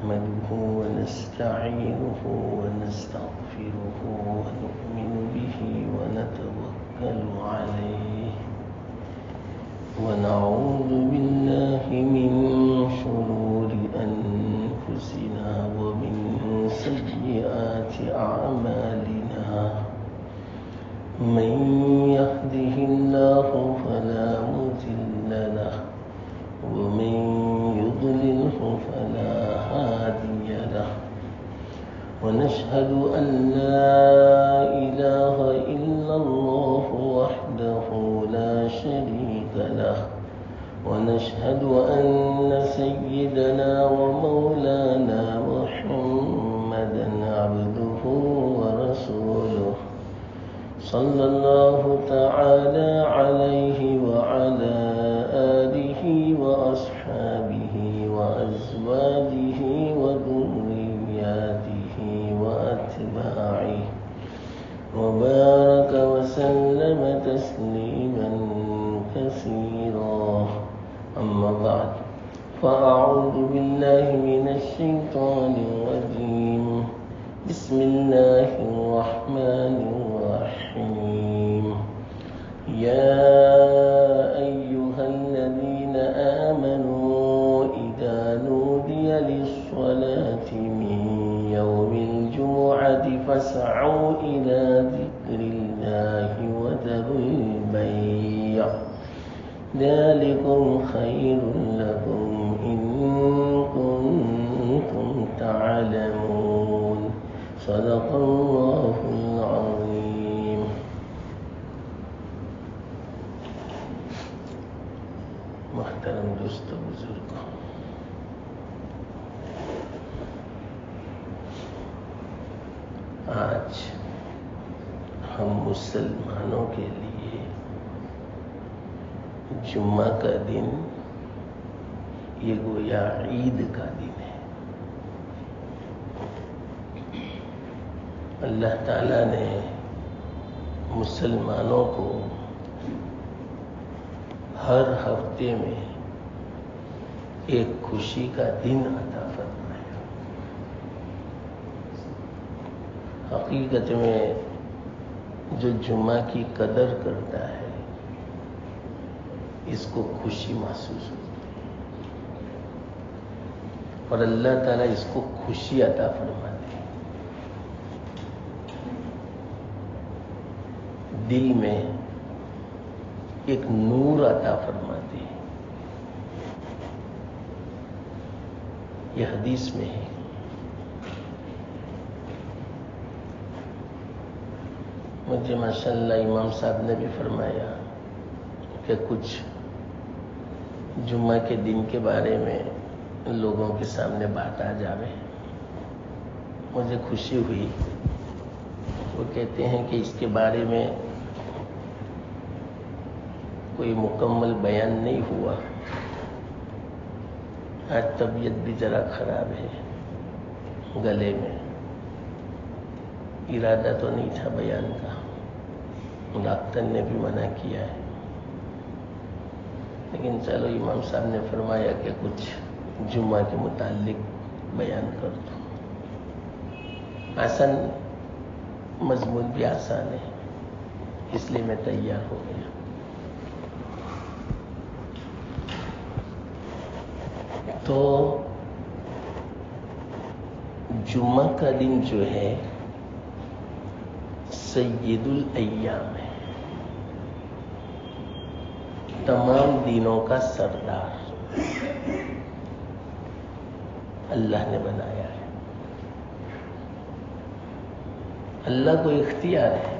نحمده ونستعينه ونستغفره ونؤمن به ونتوكل عليه ونعوذ بالله من شرور أنفسنا ومن سيئات أعمالنا من يهده الله فلا مضل له ومن يضلله فلا هادي له ونشهد أن لا إله إلا الله وحده لا شريك له ونشهد أن سيدنا ومولانا محمدا عبده ورسوله صلى الله تعالى عليه وعلى آله وأصحابه وأزواجه وذرياته وأتباعه وبارك وسلم تسليما كثيرا أما بعد فأعوذ بالله من الشيطان الرجيم بسم الله الرحمن الرحيم يا أيها الذين آمنوا إذا نودي للصلاة من يوم الجمعة فاسعوا إلى ذكر الله وذروا البيع ذلكم خير لكم إن كنتم تعلمون صدق الله العظيم. محترم دوست بزرگ، آج ہم مسلمانوں کے لیے جمعہ کا دن یہ گویا عید کا دن ہے. اللہ تعالیٰ نے مسلمانوں کو ہر ہفتے میں ایک خوشی کا دن عطا فرمایا. حقیقت میں جو جمعہ کی قدر کرتا ہے اس کو خوشی محسوس ہوتی ہے اور اللہ تعالیٰ اس کو خوشی عطا فرماتے ہیں. دل میں ایک نور عطا فرماتے ہیں. یہ حدیث میں ہے. مجھے ماشاءاللہ امام صاحب نے بھی فرمایا کہ کچھ جمعہ کے دن کے بارے میں لوگوں کے سامنے بات آ جاوے. مجھے خوشی ہوئی. وہ کہتے ہیں کہ اس کے بارے میں کوئی مکمل بیان نہیں ہوا. آج طبیعت بھی ذرا خراب ہے گلے میں. ارادہ تو نہیں تھا بیان کا، ڈاکٹر نے بھی منع کیا ہے، لیکن چلو امام صاحب نے فرمایا کہ کچھ جمعہ کے متعلق بیان کر دو. آسان مضمون بھی آسان ہے، اس لیے میں تیار ہو گیا. تو جمعہ کا دن جو ہے سید الایام ہے، تمام دنوں کا سردار اللہ نے بنایا ہے. اللہ کو اختیار ہے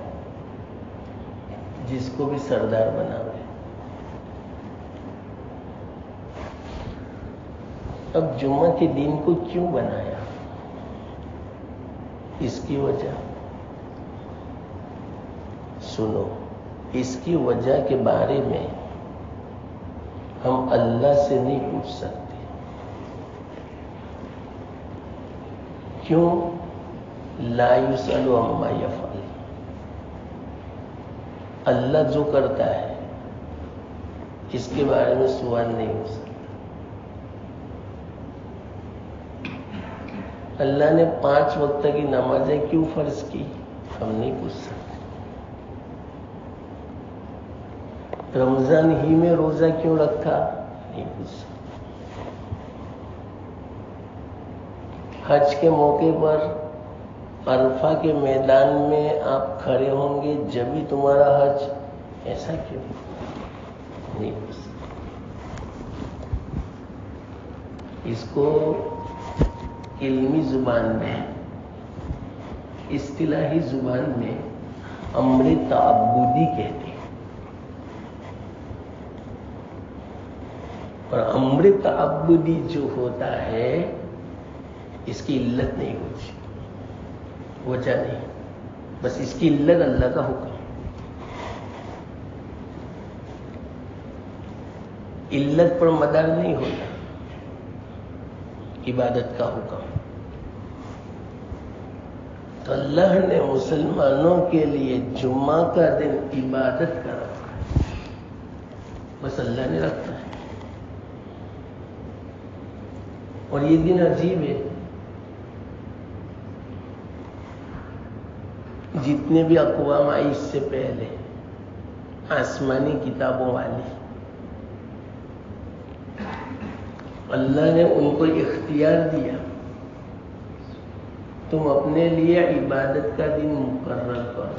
جس کو بھی سردار بناوے. اب جمعہ کے دن کو کیوں بنایا، اس کی وجہ سنو. اس کی وجہ کے بارے میں ہم اللہ سے نہیں پوچھ سکتے. کیوں؟ لا یسأل عما یفعل. اللہ جو کرتا ہے اس کے بارے میں سوال نہیں ہو سکتا. اللہ نے 5 وقت کی نمازیں کیوں فرض کی؟ ہم نہیں پوچھ سکتے۔ رمضان ہی میں روزہ کیوں رکھا؟ نہیں پوچھ سکتے۔ حج کے موقع پر عرفہ کے میدان میں آپ کھڑے ہوں گے جب ہی تمہارا حج، ایسا کیوں؟ نہیں پوچھ سکتے۔ اس کو علمی زبان میں، اصطلاحی زبان میں امر تعبدی کہتے ہیں، اور امر تعبدی جو ہوتا ہے اس کی علت نہیں ہوتی، وجہ نہیں، بس اس کی علت اللہ کا حکم۔ علت پر مدار نہیں ہوتا عبادت کا حکم۔ تو اللہ نے مسلمانوں کے لیے جمعہ کا دن عبادت کا رکھا ہے، بس اللہ نے رکھا ہے۔ اور یہ دن عجیب ہے، جتنے بھی اقوام آئی اس سے پہلے آسمانی کتابوں والی، اللہ نے ان کو اختیار دیا، تم اپنے لیے عبادت کا دن مقرر کرو۔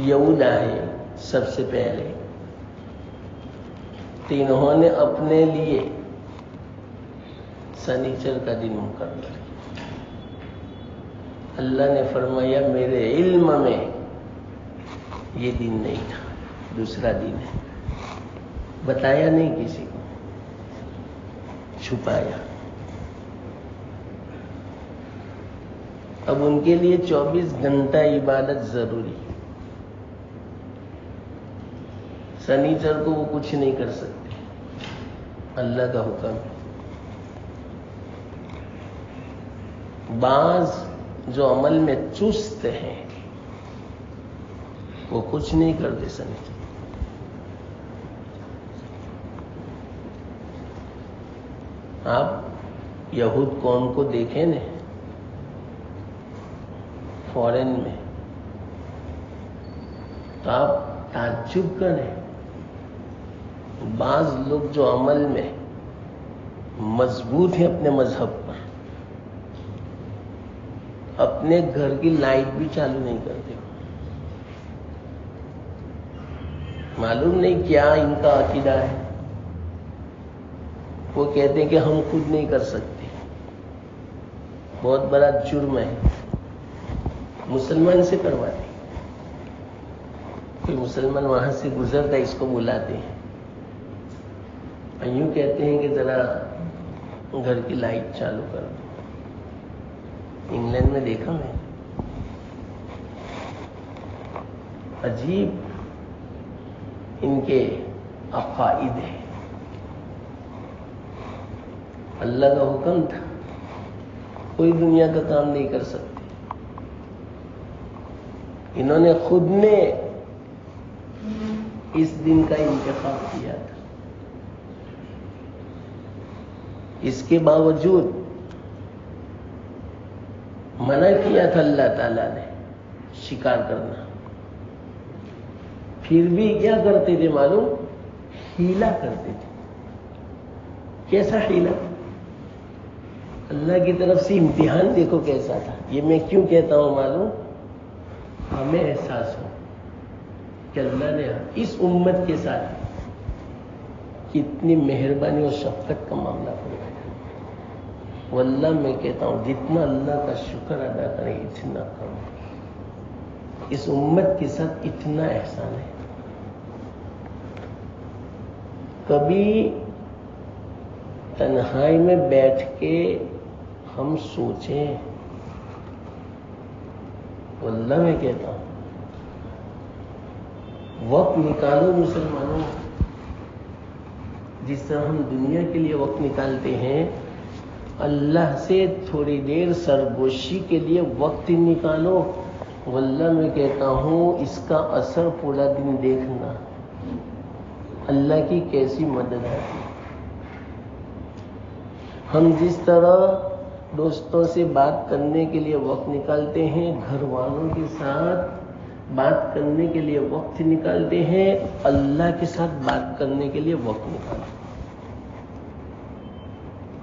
یہود آئے سب سے پہلے، تو انہوں نے اپنے لیے سنیچر کا دن مقرر کیا۔ اللہ نے فرمایا میرے علم میں یہ دن نہیں تھا، دوسرا دن ہے، بتایا نہیں کسی کو، چھپایا۔ اب ان کے لیے 24 گھنٹہ عبادت ضروری، سنیچر کو وہ کچھ نہیں کر سکتے، اللہ کا حکم۔ بعض جو عمل میں چست ہیں وہ کچھ نہیں کرتے سنیچر۔ آپ یہود قوم کو دیکھیں نا فورن میں، تو آپ تعجب کریں، بعض لوگ جو عمل میں مضبوط ہیں اپنے مذہب پر، اپنے گھر کی لائٹ بھی چالو نہیں کرتے، معلوم نہیں کیا ان کا عقیدہ ہے۔ وہ کہتے ہیں کہ ہم خود نہیں کر سکتے، بہت بڑا جرم ہے، مسلمان سے کرواتے، کوئی مسلمان وہاں سے گزرتا ہے اس کو بلاتے ہیں، یوں کہتے ہیں کہ ذرا گھر کی لائٹ چالو کر دو۔ انگلینڈ میں دیکھا میں، عجیب ان کے عقائد ہیں۔ اللہ کا حکم تھا، کوئی دنیا کا کام نہیں کر سکتے، انہوں نے خود نے اس دن کا انتخاب کیا تھا، اس کے باوجود منع کیا تھا اللہ تعالیٰ نے شکار کرنا، پھر بھی کیا کرتے تھے معلوم؟ حیلہ کرتے تھے۔ کیسا حیلہ؟ اللہ کی طرف سے امتحان دیکھو کیسا تھا۔ یہ میں کیوں کہتا ہوں معلوم؟ ہمیں احساس ہو کہ اللہ نے اس امت کے ساتھ کتنی مہربانی اور شفقت کا معاملہ فرمایا۔ واللہ میں کہتا ہوں جتنا اللہ کا شکر ادا کریں اتنا کم، اس امت کے ساتھ اتنا احسان ہے۔ کبھی تنہائی میں بیٹھ کے ہم سوچیں، واللہ میں کہتا ہوں وقت نکالو مسلمانوں، جس طرح ہم دنیا کے لیے وقت نکالتے ہیں، اللہ سے تھوڑی دیر سرگوشی کے لیے وقت نکالو۔ واللہ میں کہتا ہوں اس کا اثر پورا دن دیکھنا، اللہ کی کیسی مدد ہے۔ ہم جس طرح دوستوں سے بات کرنے کے لیے وقت نکالتے ہیں، گھر والوں کے ساتھ بات کرنے کے لیے وقت نکالتے ہیں، اللہ کے ساتھ بات کرنے کے لیے وقت نکالتے ہیں۔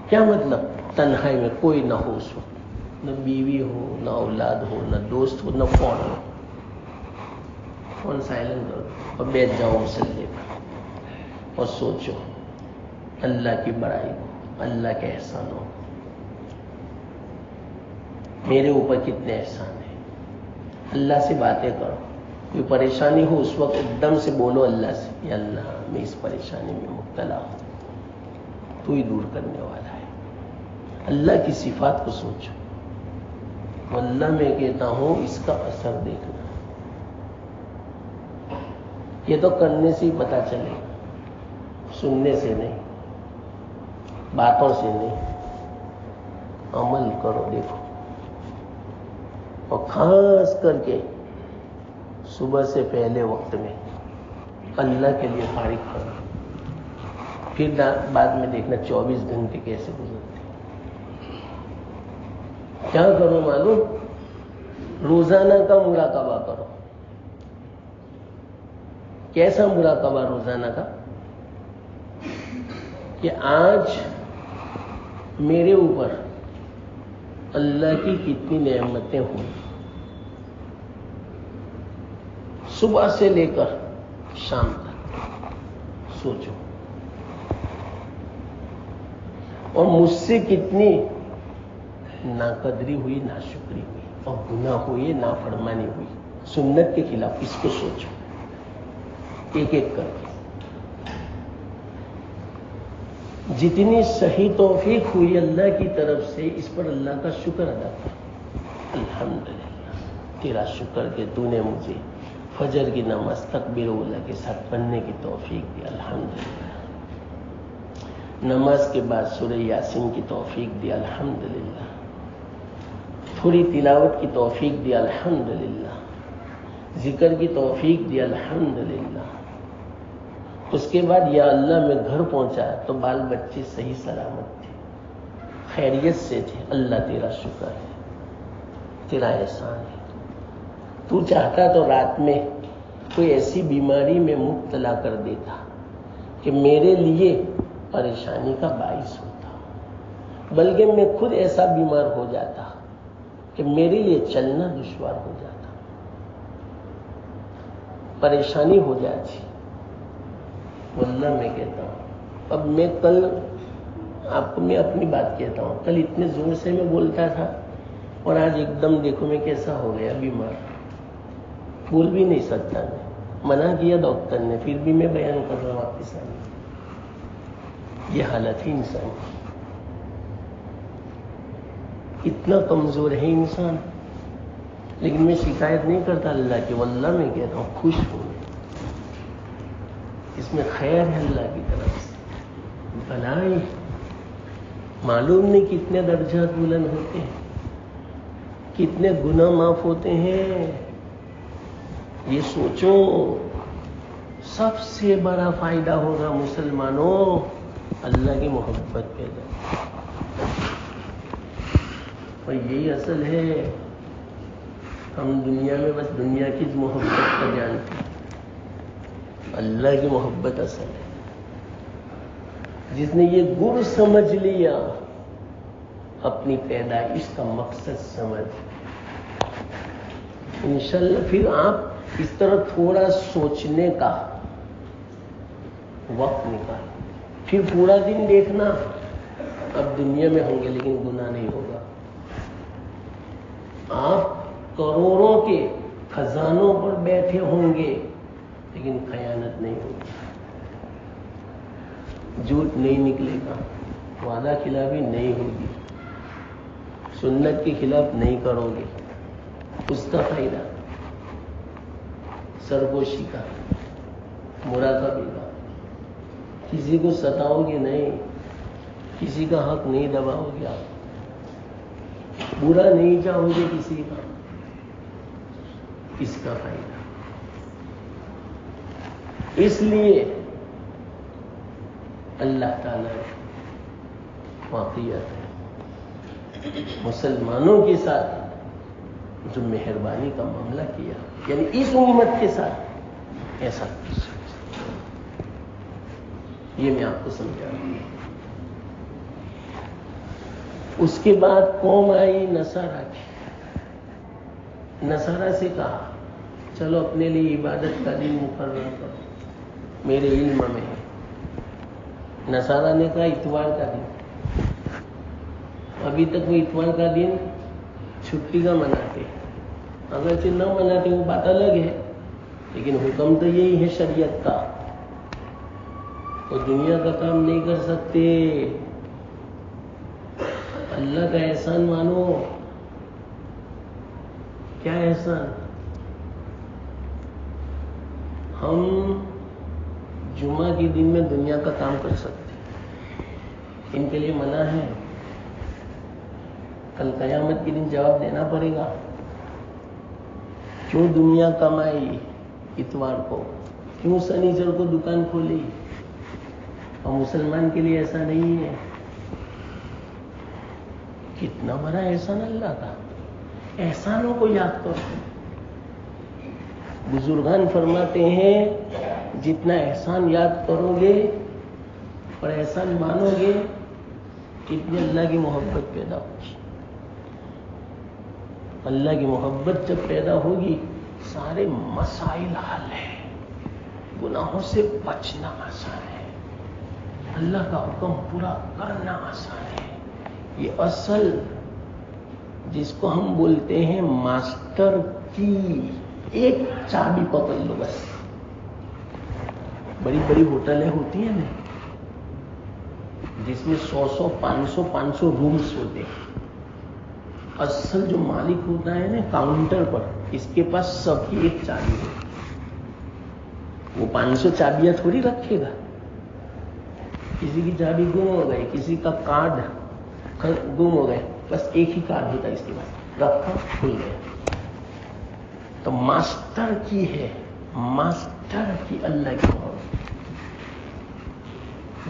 کیا مطلب؟ تنہائی میں کوئی نہ ہو اس وقت، نہ بیوی ہو، نہ اولاد ہو، نہ دوست ہو، نہ فون ہو، فون سائلنٹ کر دو اور بیٹھ جاؤ مسلے پر اور سوچو اللہ کی بڑائی ہو، اللہ کے احسان ہو، میرے اوپر کتنے احسان ہیں۔ اللہ سے باتیں کرو، کوئی پریشانی ہو اس وقت ایک دم سے بولو اللہ سے، یا اللہ میں اس پریشانی میں مبتلا ہوں، تو ہی دور کرنے والا ہے۔ اللہ کی صفات کو سوچو، اللہ میں کہتا ہوں اس کا اثر دیکھنا، یہ تو کرنے سے ہی پتہ چلے گا، سننے سے نہیں، باتوں سے نہیں، عمل کرو دیکھو۔ اور خاص کر کے صبح سے پہلے وقت میں اللہ کے لیے فارغ کرو، پھر بعد میں دیکھنا 24 گھنٹے کیسے گزرتے۔ کیا کرو معلوم؟ روزانہ کا مراقبہ کرو۔ کیسا مراقبہ روزانہ کا؟ کہ آج میرے اوپر اللہ کی کتنی نعمتیں ہوئی، صبح سے لے کر شام تک سوچو، اور مجھ سے کتنی ناقدری ہوئی، ناشکری ہوئی، اور گناہ ہوئے، نافرمانی ہوئی سنت کے خلاف، اس کو سوچو ایک ایک کر کے۔ جتنی صحیح توفیق ہوئی اللہ کی طرف سے، اس پر اللہ کا شکر ادا کرو۔ الحمدللہ تیرا شکر کہ تو نے مجھے فجر کی نماز تکبیر اولیٰ کے ساتھ پڑھنے کی توفیق دی، الحمدللہ۔ نماز کے بعد سورہ یاسین کی توفیق دی، الحمدللہ۔ تھوڑی تلاوت کی توفیق دی، الحمدللہ۔ ذکر کی توفیق دی، الحمدللہ۔ اس کے بعد یا اللہ میں گھر پہنچا تو بال بچے صحیح سلامت تھے، خیریت سے تھے، اللہ تیرا شکر ہے، تیرا احسان ہے۔ تو چاہتا تو رات میں کوئی ایسی بیماری میں مبتلا کر دیتا کہ میرے لیے پریشانی کا باعث ہوتا، بلکہ میں خود ایسا بیمار ہو جاتا کہ میرے لیے چلنا دشوار ہو جاتا، پریشانی ہو جاتی۔ واللہ میں کہتا ہوں، اب میں کل آپ کو میں اپنی بات کہتا ہوں، کل اتنے زور سے میں بولتا تھا اور آج ایک دم دیکھو میں کیسا ہو گیا، بیمار، بول بھی نہیں سکتا، میں منع کیا ڈاکٹر نے، پھر بھی میں بیان کر رہا ہوں آپ کے سامنے۔ یہ حالت ہے انسان کی، اتنا کمزور ہے انسان، لیکن میں شکایت نہیں کرتا اللہ کی، واللہ میں کہتا ہوں خوش ہوں، اس میں خیر ہے اللہ کی طرف سے، بھلائی، معلوم نہیں کتنے درجات بلند ہوتے ہیں، کتنے گناہ معاف ہوتے ہیں۔ یہ سوچو، سب سے بڑا فائدہ ہوگا مسلمانوں اللہ کی محبت پیدا، اور یہی اصل ہے۔ ہم دنیا میں بس دنیا کی محبت کا جانتے ہیں، اللہ کی محبت اصل ہے۔ جس نے یہ گر سمجھ لیا، اپنی پیدائش کا مقصد سمجھ، انشاءاللہ پھر آپ اس طرح تھوڑا سوچنے کا وقت نکال، پھر پورا دن دیکھنا، اب دنیا میں ہوں گے لیکن گناہ نہیں ہوگا، آپ کروڑوں کے خزانوں پر بیٹھے ہوں گے لیکن خیانت نہیں ہوگی، جھوٹ نہیں نکلے گا، وعدہ خلافی نہیں ہوگی، سنت کے خلاف نہیں کرو گے، اس کا فائدہ سرگوشی کا، مراقبے کا، کسی کو ستاؤ گے نہیں، کسی کا حق نہیں دباؤ گے، آپ برا نہیں چاہو گے کسی کا، اس کا فائدہ۔ اس لیے اللہ تعالیٰ نے واقعات ہے مسلمانوں کے ساتھ جو مہربانی کا معاملہ کیا، یعنی اس امت کے ساتھ ایسا یہ میں آپ کو سمجھا رہا ہوں۔ اس کے بعد قوم آئی نصارہ کی، نصارہ سے کہا چلو اپنے لیے عبادت کا دن مقرر کرو، میرے علم میں ہے۔ نصارہ نے کہا اتوار کا دن، ابھی تک وہ اتوار کا دن چھٹی کا مناتے، اگرچہ نہ مناتے وہ بات الگ ہے، لیکن حکم تو یہی ہے شریعت کا، وہ دنیا کا کام نہیں کر سکتے۔ اللہ کا احسان مانو۔ کیا احسان؟ ہم جمعہ کے دن میں دنیا کا کام کر سکتے، ان کے لیے منع ہے، کل قیامت کے دن جواب دینا پڑے گا۔ کیوں دنیا کمائی اتوار کو، کیوں سنیچر کو دکان کھولی؟ اور مسلمان کے لیے ایسا نہیں ہے۔ کتنا بڑا احسان اللہ کا، احسانوں کو یاد کرو۔ بزرگان فرماتے ہیں جتنا احسان یاد کرو گے اور احسان مانو گے اتنی اللہ کی محبت پیدا ہوگی۔ اللہ کی محبت جب پیدا ہوگی سارے مسائل حل ہیں، گناہوں سے بچنا آسان ہے، اللہ کا حکم پورا کرنا آسان ہے۔ یہ اصل جس کو ہم بولتے ہیں ماسٹر کی ایک چابی پکڑ لو بس۔ بڑی بڑی ہوٹلیں ہوتی ہیں نا جس میں 100 500 رومز ہوتے ہیں، اصل جو مالک ہوتا ہے نا کاؤنٹر پر، اس کے پاس سب کی ایک چابی ہے، وہ 500 چابیاں تھوڑی رکھے گا۔ کسی کی چابی گم ہو گئی، کسی کا کارڈ گم ہو گئے، بس ایک ہی کارڈ ہوتا ہے اس کے پاس، رکھا کھل گیا۔ تو ماسٹر کی ہے، ماسٹر کی اللہ کی محبت،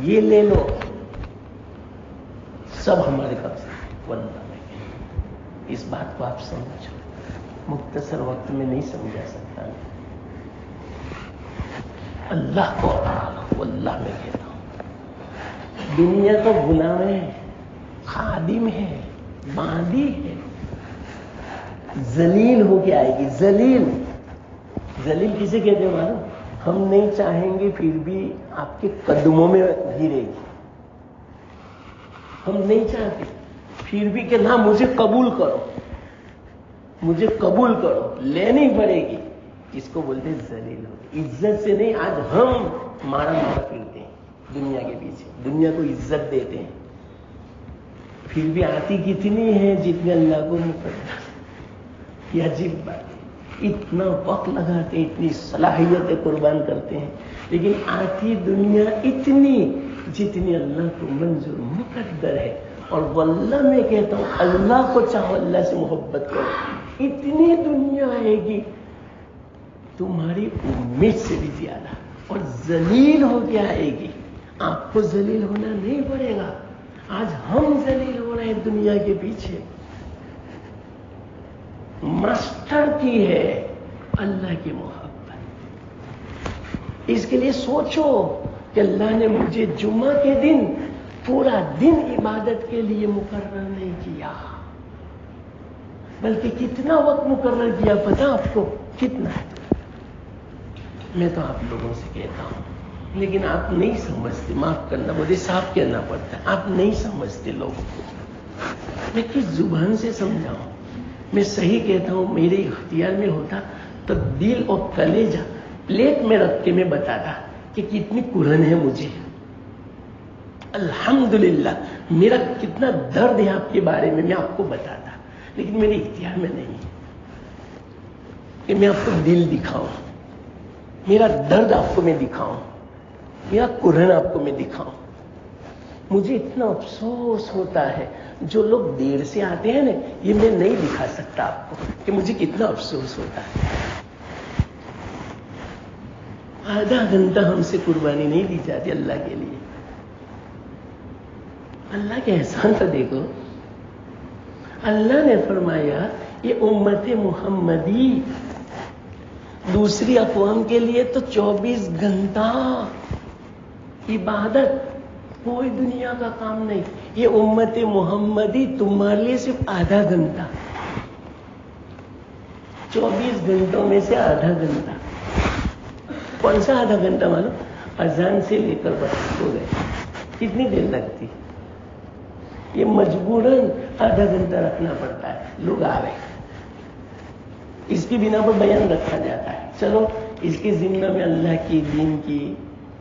یہ لے لو سب ہمارے قبضے واللہ میں۔ اس بات کو آپ سمجھو، مختصر وقت میں نہیں سمجھا سکتا۔ اللہ کو واللہ میں کہتا ہوں دنیا کا غلام ہے، خادم ہے، باندی ہے، ذلیل ہو کے آئے گی۔ ذلیل کسے کہتے ہیں معلوم؟ ہم نہیں چاہیں گے پھر بھی آپ کے قدموں میں گرے گی، ہم نہیں چاہتے پھر بھی کہ نہ مجھے قبول کرو، مجھے قبول کرو، لینی پڑے گی۔ اس کو بولتے ہیں ذلیل ہو۔ عزت سے نہیں، آج ہم مارا پھرتے ہیں دنیا کے پیچھے، دنیا کو عزت دیتے ہیں، پھر بھی آتی کتنی ہے جتنے اللہ کو مقدر۔ یہ عجیب بات ہے، اتنا وقت لگاتے ہیں، اتنی صلاحیتیں قربان کرتے ہیں، لیکن آتی دنیا اتنی جتنی اللہ کو منظور مقدر ہے۔ اور واللہ میں کہتا ہوں اللہ کو چاہو، اللہ سے محبت کرو، اتنی دنیا آئے گی تمہاری امید سے بھی زیادہ، اور ذلیل ہو کے آئے گی۔ آپ کو ذلیل ہونا نہیں پڑے گا، آج ہم ذلیل ہو رہے ہیں دنیا کے پیچھے۔ ماسٹر کی ہے اللہ کی محبت۔ اس کے لیے سوچو کہ اللہ نے مجھے جمعہ کے دن پورا دن عبادت کے لیے مقرر نہیں کیا، بلکہ کتنا وقت مقرر کیا پتہ آپ کو کتنا ہے؟ میں تو آپ لوگوں سے کہتا ہوں، لیکن آپ نہیں سمجھتے، معاف کرنا مجھے صاف کہنا پڑتا ہے، آپ نہیں سمجھتے لوگوں کو۔ میں کس زبان سے سمجھاؤں؟ میں صحیح کہتا ہوں، میرے اختیار میں ہوتا تو دل اور کلیجہ پلیٹ میں رکھ کے میں بتاتا کہ کتنی قرآن ہے مجھے، الحمدللہ میرا کتنا درد ہے آپ کے بارے میں آپ کو بتاتا، لیکن میرے اختیار میں نہیں ہے کہ میں آپ کو دل دکھاؤں، میرا درد آپ کو میں دکھاؤں، میرا قرآن آپ کو میں دکھاؤں۔ مجھے اتنا افسوس ہوتا ہے جو لوگ دیر سے آتے ہیں نا، یہ میں نہیں دکھا سکتا آپ کو کہ مجھے کتنا افسوس ہوتا ہے۔ آدھا گھنٹہ ہم سے قربانی نہیں دی جاتی اللہ کے لیے، اللہ کے احسان تو دیکھو. اللہ نے فرمایا یہ امت محمدی دوسری اقوام کے لیے تو 24 گھنٹہ عبادت، کوئی دنیا کا کام نہیں. یہ امت محمدی تمہارے لیے صرف آدھا گھنٹہ، 24 گھنٹوں میں سے آدھا گھنٹہ. کون سا آدھا گھنٹہ معلوم؟ اذان سے لے کر بس ہو گئے. کتنی دیر لگتی؟ یہ مجبوراً آدھا گھنٹہ رکھنا پڑتا ہے. لوگ آ رہے اس کی بنا پر بیان رکھا جاتا ہے. چلو اس کے ذمہ میں اللہ کی، دین کی،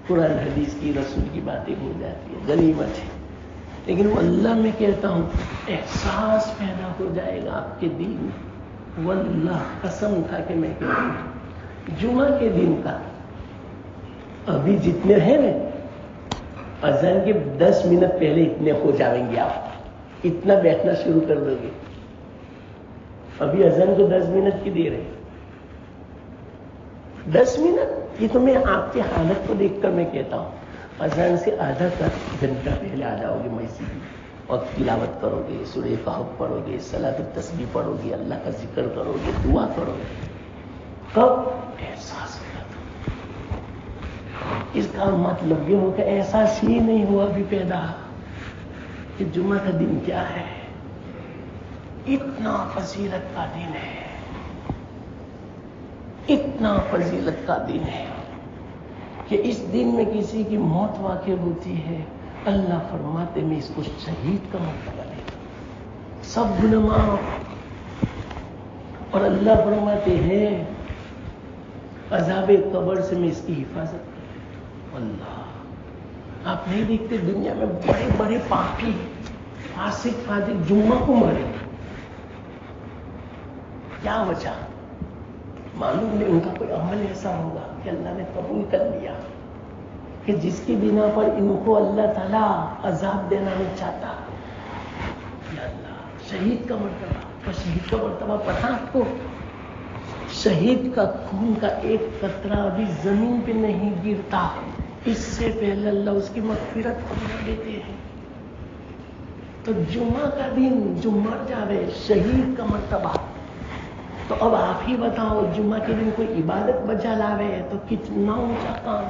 قرآن حدیث کی، رسول کی باتیں ہو جاتی ہے، غنیمت ہے. لیکن وہ اللہ میں کہتا ہوں احساس پیدا ہو جائے گا آپ کے دل میں. واللہ قسم کھا کے میں کہتا ہوں جمعہ کے دن کا ابھی جتنے ہیں نا، اذان کے 10 منٹ پہلے اتنے ہو جائیں گے. آپ اتنا بیٹھنا شروع کر دو گے. ابھی اذان کو 10 منٹ کی دیر ہے. 10 منٹ یہ تو میں آپ کی حالت کو دیکھ کر میں کہتا ہوں. اذان سے آدھا گھنٹہ پہلے آ جاؤ گے مسجد میں اور تلاوت کرو گے، سورہ کہف پڑھو گے، صلاۃ التسبیح پڑھو گے، اللہ کا ذکر کرو گے، دعا کرو گے. کب احساس ہوگا. اس کا مطلب یہ ہو کہ احساس ہی نہیں ہوا ابھی پیدا کہ جمعہ کا دن کیا ہے. اتنا فضیلت کا دن ہے، اتنا فضیلت کا دن ہے کہ اس دن میں کسی کی موت واقع ہوتی ہے، اللہ فرماتے میں اس کو شہید کا مرتبہ دے گا، سب گناہ معاف. اور اللہ فرماتے ہیں عذاب قبر سے میں اس کی حفاظت کروں. اللہ آپ نہیں دیکھتے دنیا میں بڑے بڑے پاپی فاسق فاجر جمعہ کو مرے. کیا وجہ؟ معلوم نہیں ان کا کوئی عمل ایسا ہوگا کہ اللہ نے قبول کر لیا کہ جس کی بنا پر ان کو اللہ تعالیٰ عذاب دینا نہیں چاہتا. یا اللہ شہید کا مرتبہ. اور شہید کا مرتبہ پتہ آپ کو؟ شہید کا خون کا ایک قطرہ ابھی زمین پہ نہیں گرتا، اس سے پہلے اللہ اس کی مغفرت فرما دیتے ہیں. تو جمعہ کا دن جو مر جاوے شہید کا مرتبہ. تو اب آپ ہی بتاؤ جمعہ کے دن کوئی عبادت بجا لاوے تو کتنا اونچا کام.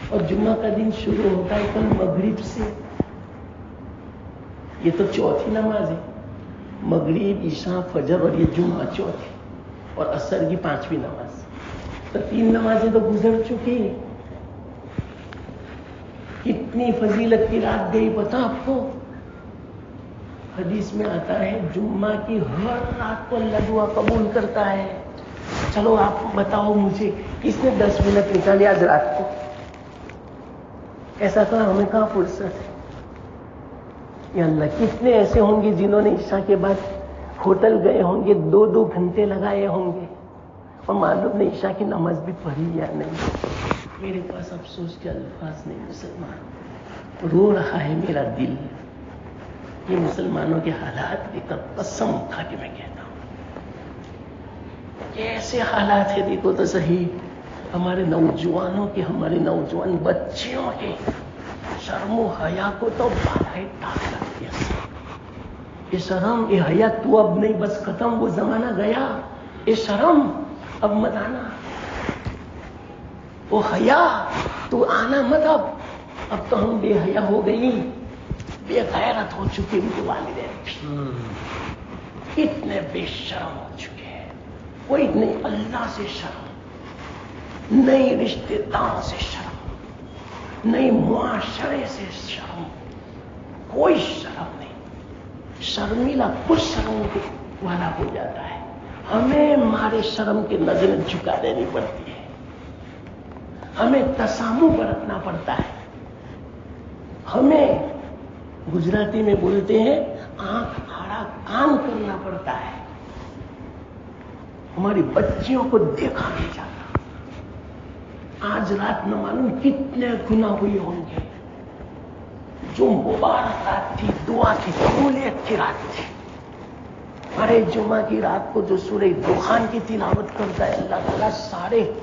اور جمعہ کا دن شروع ہوتا ہے کل مغرب سے. یہ تو چوتھی نماز ہے، مغرب، عشاء، فجر اور یہ جمعہ چوتھی، اور عصر کی 5ویں نماز. تو 3 نمازیں تو گزر چکی. کتنی فضیلت کی رات گئی پتہ آپ کو؟ حدیث میں آتا ہے جمعہ کی ہر رات کو اللہ دعا قبول کرتا ہے. چلو آپ بتاؤ مجھے کس نے 10 منٹ نکالے آج رات کو؟ ایسا کرا ہمیں کہاں فرصت ہے. یا اللہ کتنے ایسے ہوں گے جنہوں نے عشاء کے بعد ہوٹل گئے ہوں گے، 2 گھنٹے لگائے ہوں گے اور معلوم نہیں عشاء کی نماز بھی پڑھی یا نہیں. میرے پاس افسوس کے الفاظ نہیں. مسلمان رو رہا ہے میرا دل. یہ مسلمانوں کے حالات دیکھ کر قسم کھا کے میں کہتا ہوں کیسے حالات ہے دیکھو تو صحیح. ہمارے نوجوانوں کے، ہمارے نوجوان بچیوں کے شرم و حیا کو تو بالائے طاق رکھ دیا. یہ شرم، یہ حیا تو اب نہیں، بس ختم، وہ زمانہ گیا. یہ شرم اب مت آنا، وہ حیا تو آنا مت. اب تو ہم بے حیا ہو گئی، بے غیرت ہو چکے. ان کے والدین اتنے بے شرم ہو چکے ہیں. کوئی نہیں اللہ سے شرم، نہیں رشتے داروں سے شرم، نہیں معاشرے سے شرم، کوئی شرم نہیں. شرمیلا کچھ شرم والا ہو جاتا ہے. ہمیں ہمارے شرم کی نظر جھکا دینی پڑتی ہے. ہمیں تسامح برتنا پڑتا ہے. ہمیں گجراتی میں بولتے ہیں آنکھ آڑا کام کرنا پڑتا ہے. ہماری بچیوں کو دیکھا نہیں جاتا. آج رات نہ معلوم کتنے گناہ ہوئے ہوں گے. جو مبارک رات تھی، دعا کی قبولیت کی رات تھی. ارے جمعہ کی رات کو جو سورہ دخان کی تلاوت کرتا ہے اللہ تعالیٰ سارے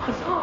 1000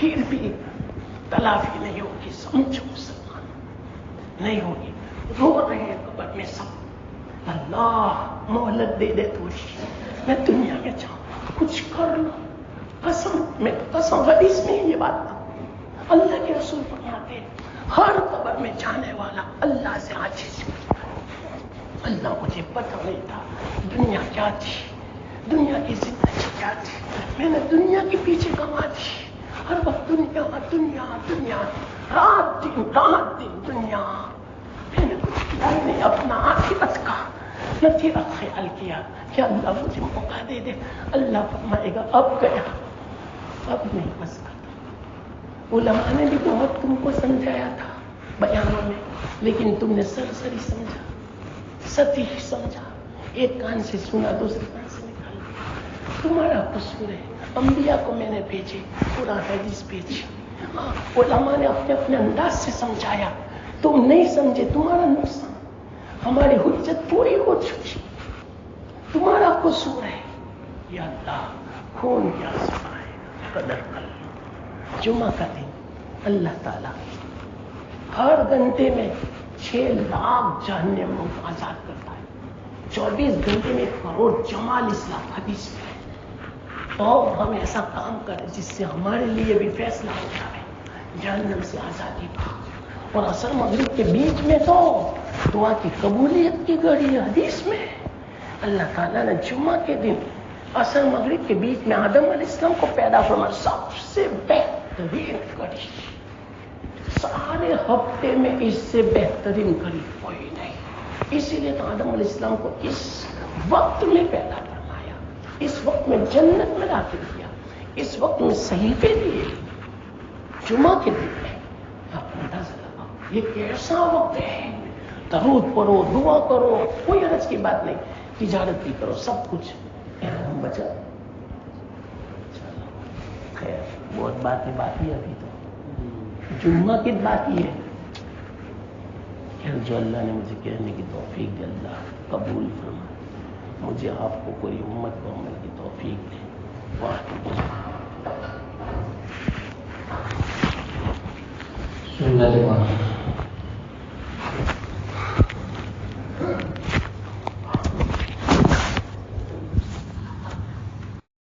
پھر بھی تلافی نہیں ہوگی. سمجھو مسلمان, نہیں ہوگی. رو رہے ہیں قبر میں سب, اللہ مہلت دے دے تھوڑی, میں دنیا میں جاؤں کچھ کر لوں. قسم حدیث میں یہ بات تھا. اللہ کے رسول فرماتے ہیں ہر قبر میں جانے والا اللہ سے عاجز کرتا ہے. اللہ مجھے پتہ نہیں تھا دنیا کیا تھی, دنیا کی زندگی کیا تھی. میں نے دنیا کے پیچھے کما دی, ہر وقت دنیا دنیا دنیا, رات دن دنیا. میں نے کچھ کیا نہیں اپنا آخرت کا, نہ تیرا خیال کیا کہ اللہ مجھے موقع دے دے. اللہ فرمائے گا اب گیا, اب نہیں بس کرتا. علماء نے بھی بہت تم کو سمجھایا تھا بیانوں میں, لیکن تم نے سرسری سمجھا, سطحی سمجھا. ایک کان سے سنا دوسرے کان سے نکال دیا. تمہارا قصور ہے. انبیاء کو میں نے بھیجے, قرآن حدیث بھیجی. علماء نے اپنے اپنے انداز سے سمجھایا, تم نہیں سمجھے, تمہارا نقصان. ہماری حجت پوری ہو چکی, تمہارا قصور ہے. یا اللہ خون کیا سمائے, قدر کر. جمعہ کا دن اللہ تعالیٰ ہر گھنٹے میں 6 لاکھ جہنمیوں کو آزاد کرتا ہے. 24 گھنٹے میں 1 کروڑ جمال اسلام حدیث میں ہے. اور ہم ایسا کام کریں جس سے ہمارے لیے بھی فیصلہ ہو جائے جہنم سے آزادی کا. اور عصر مغرب کے بیچ میں تو دعا کی قبولیت کی گھڑی حدیث میں. اللہ تعالیٰ نے جمعہ کے دن عصر مغرب کے بیچ میں آدم علیہ السلام کو پیدا فرمایا. سب سے بہترین گھڑی, سارے ہفتے میں اس سے بہترین گھڑی کوئی نہیں. اسی لیے تو آدم علیہ السلام کو اس وقت میں پیدا فرمایا, اس وقت میں جنت میں داخل کیا, اس وقت میں صحیفے دیے جمعہ کے دن میں. آپ اندازہ لگاؤ یہ کیسا وقت ہے. درود پڑھو, دعا کرو, کوئی حرج کی بات نہیں, تجارت بھی کرو, سب کچھ بچا. خیر بہت باتیں باقی ہے ابھی تو, جمعہ کی باقی ہے. خیر جو اللہ نے مجھے کہنے کی توفیق دے اللہ قبول فرما, مجھے آپ کو کوئی امت کو عمل کی توفیق دے. واہ